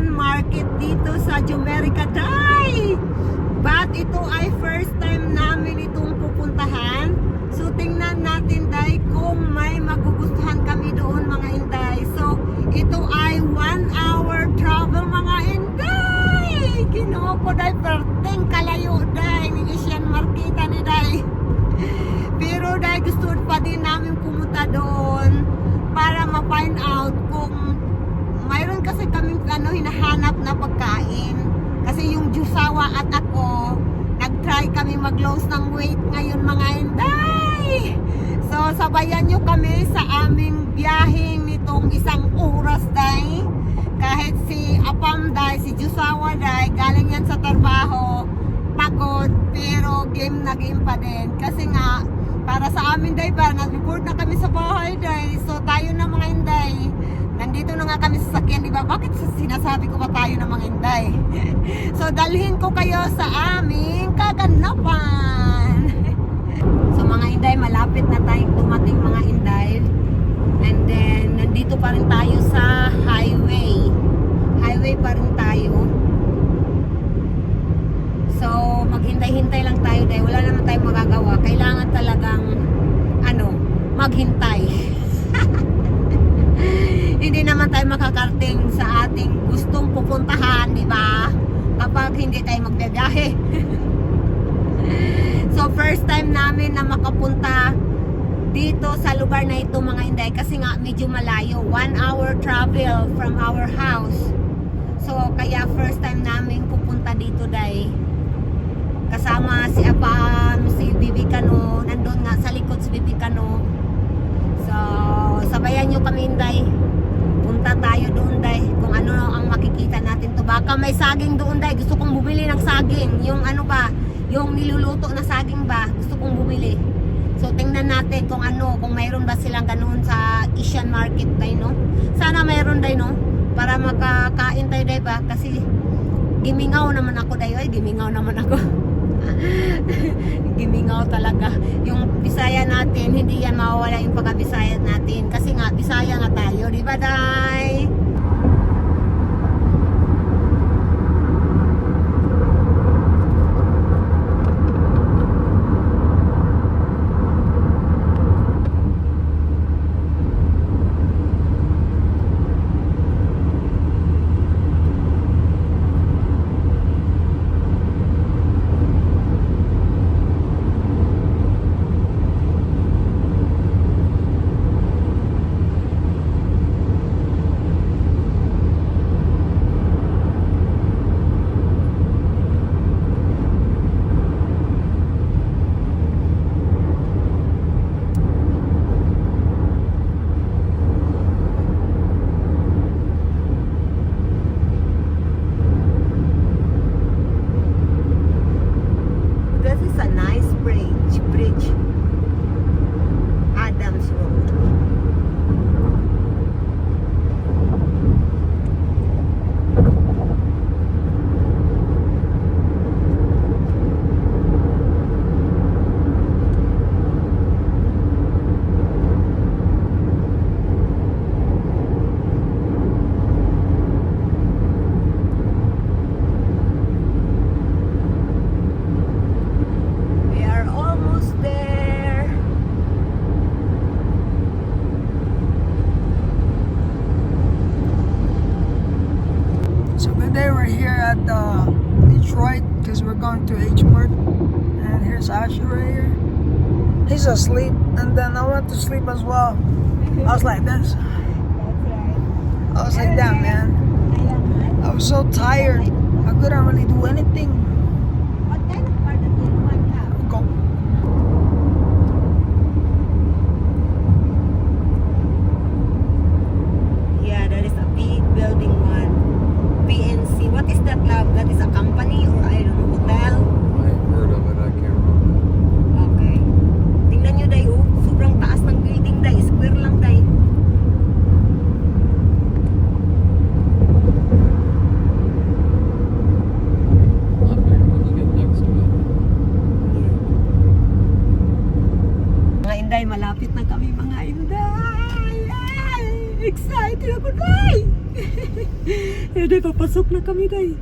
Asian market dito sa Jumerica Day. But ito ay first time namin itong pupuntahan. So tingnan natin day kung may magugustuhan kami doon mga inday. So ito ay 1 hour travel mga inday. Kinuha ko day perting kalayo day ni Asian market ni day. Pero day gusto pa din namin pumunta doon para ma-find out kung mayroon kasi kaming hinahanap na pagkain. Kasi yung Jusawa at ako, nag-try kami mag-lose ng weight ngayon mga inday. So sabayan nyo kami sa aming biyaheng nitong 1 oras day. Kahit si Apam day, si Jusawa day, galing yan sa trabaho, pagod, pero game na game pa din. Kasi nga, para sa amin day ba, nag-report na kami sa bahay day. So tayo na mga inday, nandito na nga kami sa sakyan, di ba? Bakit sinasabi ko ba tayo na mga inday? So dalhin ko kayo sa aming kaganapan. So mga inday, malapit na tayong dumating mga inday. And then nandito pa rin tayo sa highway. Highway pa rin tayo. So maghintay-hintay lang tayo dahil wala naman tayong magagawa. Kailangan talagang maghintay. Hindi naman tayo makakarating sa ating gustong pupuntahan, di ba? Kapag hindi tayo magbiyahe. So first time namin na makapunta dito sa lugar na ito mga inday kasi nga medyo malayo, 1 hour travel from our house. So kaya first time namin pupunta dito day. Kasama si Apam, si Bibi Kano, nandun nga sa likod si Bibi Kano. So sabayan nyo kami inday. Punta tayo doon day kung ano ang makikita natin to. Baka may saging doon day. Gusto kong bumili ng saging. Yung yung niluluto na saging ba, gusto kong bumili. So tingnan natin kung kung mayroon ba silang ganoon sa Asian market day, no? Sana mayroon day, no? Para makakain tayo day ba? Kasi gimingaw naman ako day. Ay, gimingaw naman ako. Gimingaw talaga. Yung Bisaya natin, hindi yan mawawala yung pagka-Bisaya natin. Kasi nga, Bisaya nga tayo, di ba day? At Detroit because we're going to H-Mart, and here's Asher right here. He's asleep, and then I went to sleep as well. I was like this. That's right. I was like that, man. I was so tired. I couldn't really do anything. What kind of car do you want to have? Go. Yeah, that is a big building one. PNC. What is that, love? That is a company or I don't know, hotel? I've heard of it, I can't remember. Okay. Tingnan nyo, day, sobrang taas ng building, day. Square lang, day. Not big when you get next to it. Mga inday, malapit na kami mga inday. Ay, excited ako, day. Eh, day, papasok na kami, day.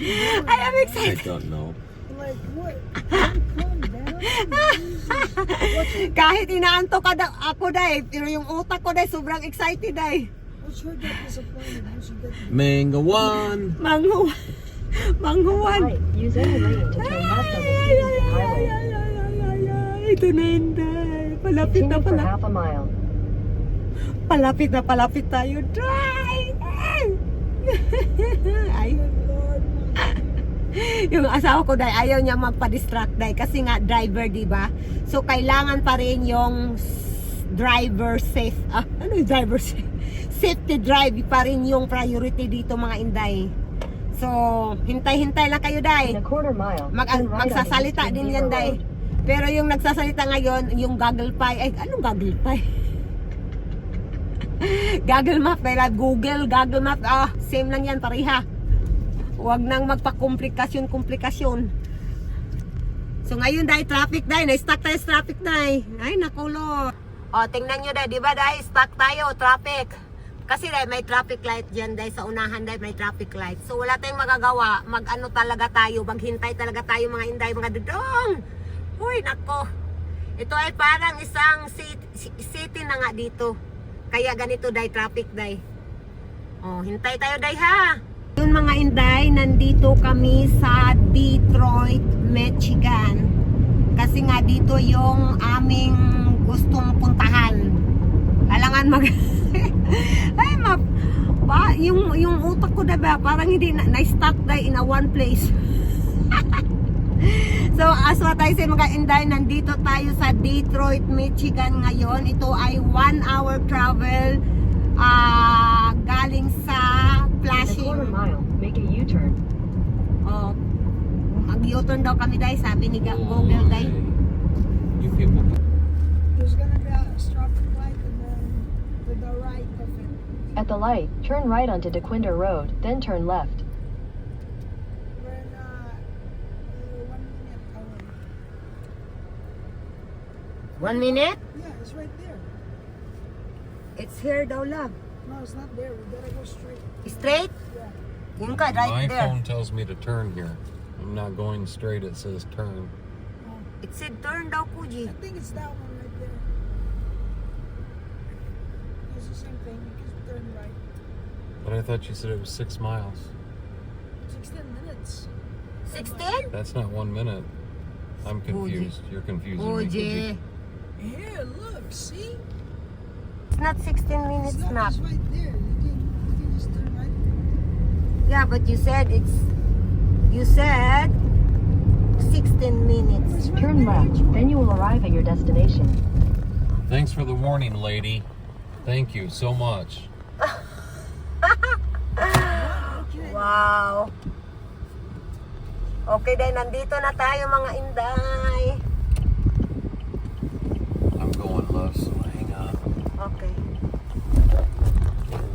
I am I excited. don't know. Like what? Calm down. Jesus. Kahit inaanto ka ako, day. Pero yung utak ko, day, sobrang excited, day. What's your get disappointed? You should get Mango one. Manghuwan. Right, use any lane to turn left on the Stevenson Highway. Ito na, Inday. Palapit na, Continue for palapit. half a mile. Palapit tayo, day. Ay. Lord. Yung asawa ko, day, ayaw niya magpa-distract, day. Kasi nga, driver, di ba? So, kailangan pa rin yung driver safe. Ano yung driver safe? Safety drive pa rin yung priority dito, mga Inday. So, hintay-hintay lang kayo, day. In a quarter mile, turn right onto Magsasalita Eastern din Beaver yan, day. Road. Pero yung nagsasalita ngayon, yung Google Pie. Ay, anong Google Pie? Google Map, day. Google Map. Same lang yan, pareha. Huwag nang magpa-komplikasyon. So, ngayon, day, traffic, day. Na-stuck tayo sa traffic, day. Ay, nakulo. O, tingnan nyo, day. Diba, day? Stuck tayo, traffic. Kasi dahil may traffic light dyan dahil sa unahan dahil may traffic light. So wala tayong magagawa. Mag-ano talaga tayo. Maghintay talaga tayo mga Inday, mga dudong. Uy, nako. Ito ay parang isang city na nga dito. Kaya ganito dahil traffic dahil. Oh, hintay tayo dahil ha. Yun mga Inday, nandito kami sa Detroit, Michigan. Kasi nga dito yung aming gustong puntahan. Kailangan ay yung utak ko diba parang hindi na-stuck in a one place. So as what I say mga Inday, nandito tayo sa Detroit, Michigan ngayon. Ito ay 1 hour travel galing sa In a quarter Flushing. mile, make a U-turn. Oh, mag-U-turn daw kami dahil sabi ni Google dahil. You people. There's gonna be a traffic light and then to the right of it. At the light, turn right onto DeQuinder Road, then turn left. We're in 1 minute away. 1 minute? Yeah, it's right there. It's here daw, love. No, it's not there. We gotta go straight. Straight? Yeah. Yun ka, right My there. phone tells me to turn here. I'm not going straight. It says turn. It said turn daw, Puji. I think it's that one right there. It's the same thing. You can turn right. But I thought you said it was 6 miles. 16 minutes. 16? That's not 1 minute. I'm confused. You're confusing me. Puji. Here, look. See? It's not 16 minutes, It's not. not. It's right there. You can just turn right. Yeah, but you said 16 minutes. It's right Turn there. left, then you will arrive at your destination. Thanks for the warning, lady. Thank you so much. Wow. Okay, dahil nandito na tayo mga Inday. I'm going left, so hang on. Okay.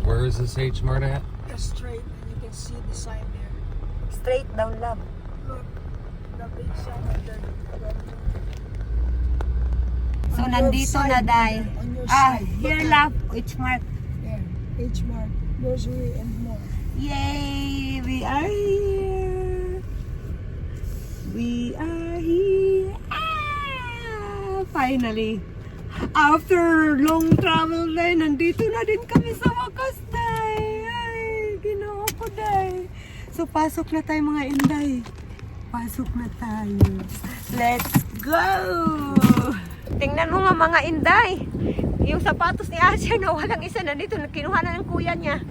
Where is this H Mart at? Go straight, and you can see the sign there. Straight down, love. Look, the big sign right there. So, On your nandito side, na, Day. on your side. Here, Look love. Which mark? There, H Mart, grocery and more. Yay! We are here! We are here! Finally! After long travel na, nandito na din kami sa wakas, Day! Ay, ginawa ko, Day! So, pasok na tayo mga Inday. Pasok na tayo. Let's go! Tingnan mo nga mga Inday. Yung sapatos ni Asher na walang isa na dito. Kinuha na ng kuya niya.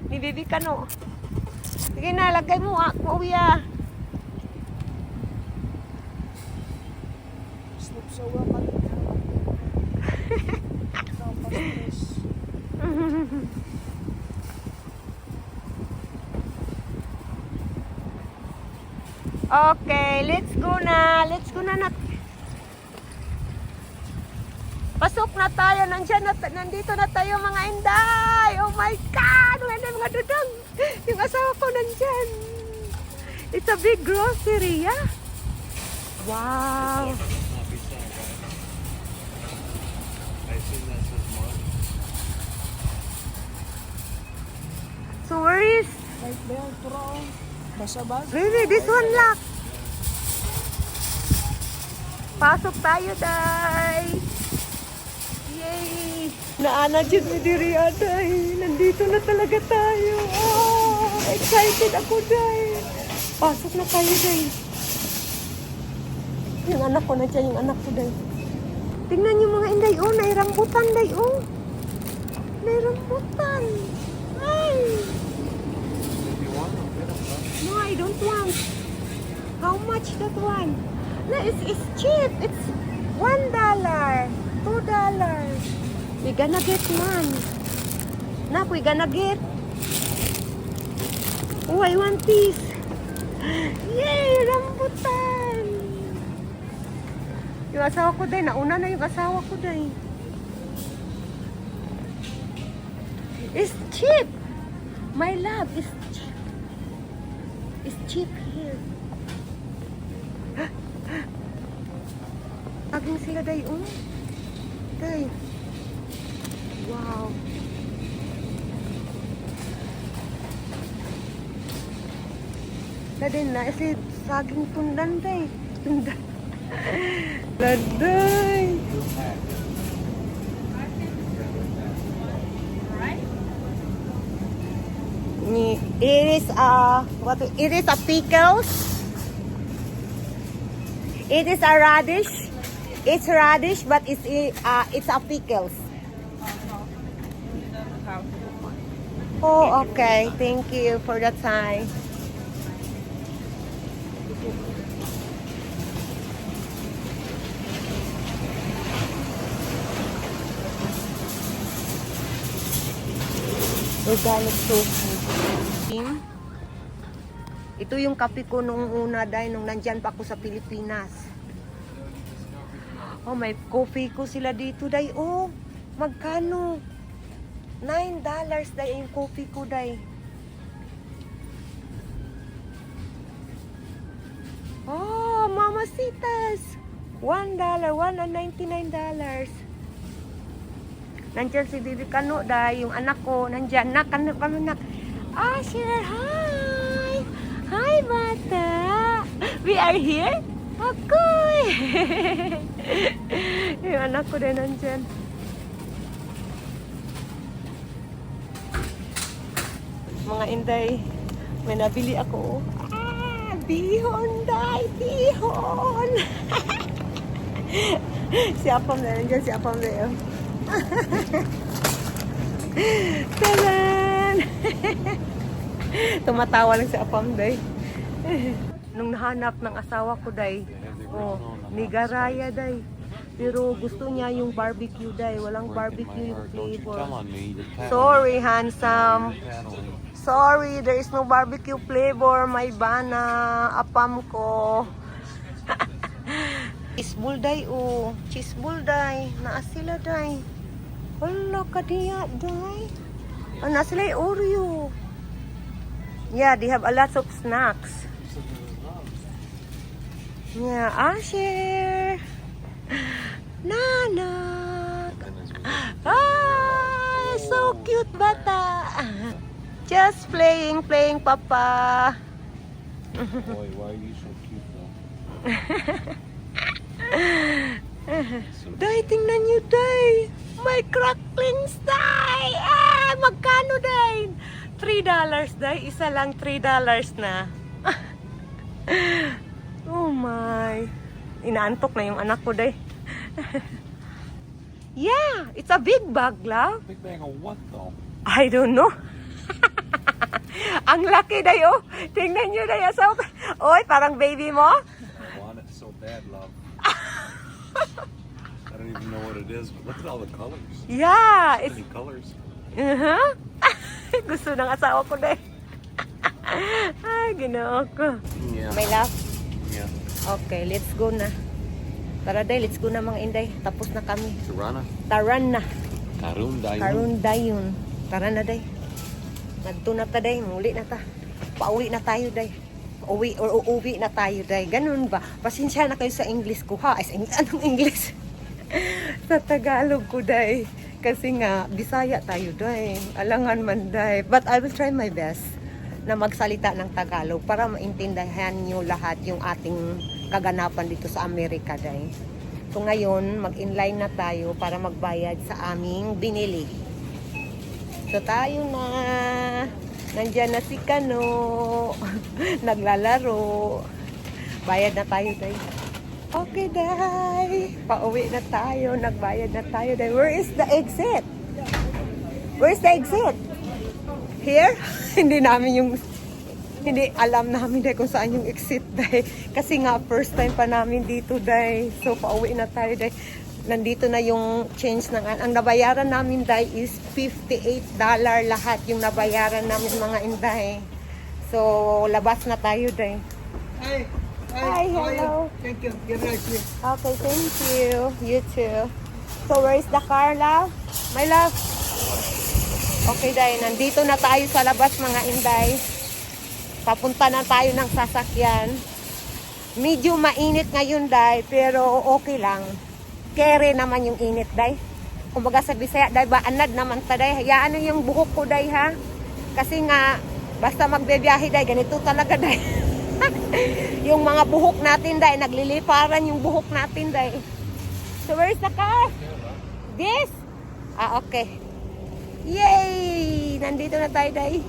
Ni Bibi Kano. Sige na, lagay mo kuya. Slip so well, but Okay, let's go na. Let's go na. Pasok na tayo. Nandito na tayo mga Inday. Oh my God! Mga dudong. Yung asawa ko nandyan. It's a big grocery, yeah? Wow. I assume that says Right there, throw. Basa-basa. Really, this one lock. Pasok tayo, day. Yay! Naana dyan ni diri, day. Nandito na talaga tayo. Oh, excited ako, day. Pasok na tayo, day. Yung anak ko na dyan, yung anak ko, day. Tingnan niyo mga inday, oh, may rambutan, day, oh. May rambutan. Ay! No, I don't want. How much that one? No, it's cheap. It's $1, $2. We gonna get one. Nak, we gonna get. Oh, I want this. Yay, rambutan. Yung asawa ko day, nauna na yung asawa ko day. It's cheap. My love, it's cheap. It's cheap here. Aging sila day, oh. Day. Wow. Daday na, kasi saging tundan day. Tundan. Daday. It is a pickles. It is a radish. It's radish, but it's a pickles. Oh, okay. Thank you for the time. Organic tofu. Ito yung kape ko nung una dahil nung nandyan pa ako sa Pilipinas. Oh, may coffee ko sila dito day. Oh, magkano? $9 day yung coffee ko day. Oh, mamacitas. $1, $1.99. Nandyan si Bibi Kano day, yung anak ko. Nandyan, nak. Asher, hi! Hi, bata! We are here? Akoy! Yung anak ko din nandyan. Mga inday, may nabili ako. Ah, bihon, day! Bihon! Si Apam na nandyan, si Apam na yun. Taran! Tumatawa lang si Apam, day. Nung nahanap ng asawa ko, day, oh, nigaraya, day. Pero gusto niya yung barbecue, day. Walang barbecue flavor. Sorry, handsome. Sorry, there is no barbecue flavor. May bana, Apam ko. Cheeseball, day, oh. Cheeseball, day. Naa sila, day. Wala ka diya, day. Oh, naa sila yung Oreo. Yeah, they have a lot of snacks. Yeah, Asher. Nanak. Ah, so cute bata. Just playing, papa. Boy, why are you so cute though? Day, tingnan nyo, day. May cracklings, day. Ah, magkano, day? $3, day. Isa lang $3 na. Oh my. Inaantok na yung anak ko, day. Yeah, it's a big bag, love. Big bag of what though? I don't know. Ang laki, day, oh. Tingnan nyo, day. Oy, parang baby mo. I want it so bad, love. I don't even know what it is, but look at all the colors. Yeah, So it's... many colors. Uh-huh. Gusto ng asawa ko, day. Ay, ginoo ko. Yeah. May love? Yeah. Okay, let's go na. Tara, day, let's go na mga inday. Tapos na kami. Tirana. Taran na. Karun Dayon. Karun dayon. Tara na, day. Nagto na ta, day. Muli na ta. Pauwi na tayo, day. Uuwi na tayo, day. Ganun ba? Pasensya na kayo sa English ko, ha? Anong English? Sa Tagalog ko, day. Kasi nga, Bisaya tayo, day. Alangan man, day. But I will try my best na magsalita ng Tagalog para maintindihan nyo lahat yung ating kaganapan dito sa Amerika, day. So ngayon, mag-inline na tayo para magbayad sa aming binili. So tayo na. Nandyan na si Kano. Naglalaro. Bayad na tayo, day. Okay, day. Pauwi na tayo. Nagbayad na tayo, day. Where is the exit? Where is the exit? Here? Hindi alam namin day kung saan yung exit, day. Kasi nga first time pa namin dito, day. So pauwi na tayo, day. Nandito na yung change ng ang nabayaran namin, day, is $58 lahat yung nabayaran namin, mga inday. So labas na tayo, day. Hey, Hi, how are you? hello. Thank you. Get right here. Okay, thank you. You too. So where is the car, love? My love. Okay, day. Nandito na tayo sa labas, mga inday. Papunta na tayo ng sasakyan. Medyo mainit ngayon, day, pero okay lang. Kere naman yung init, day. Kumbaga sa Bisaya, day, baanad naman ta, day. Hayaan na yung buhok ko, day, ha? Kasi nga, basta magbebiyahe, day, ganito talaga, day. Yung mga buhok natin, day, nagliliparan yung buhok natin, day. So where's the car? This? Ah, okay. Yay! Nandito na tayo, day.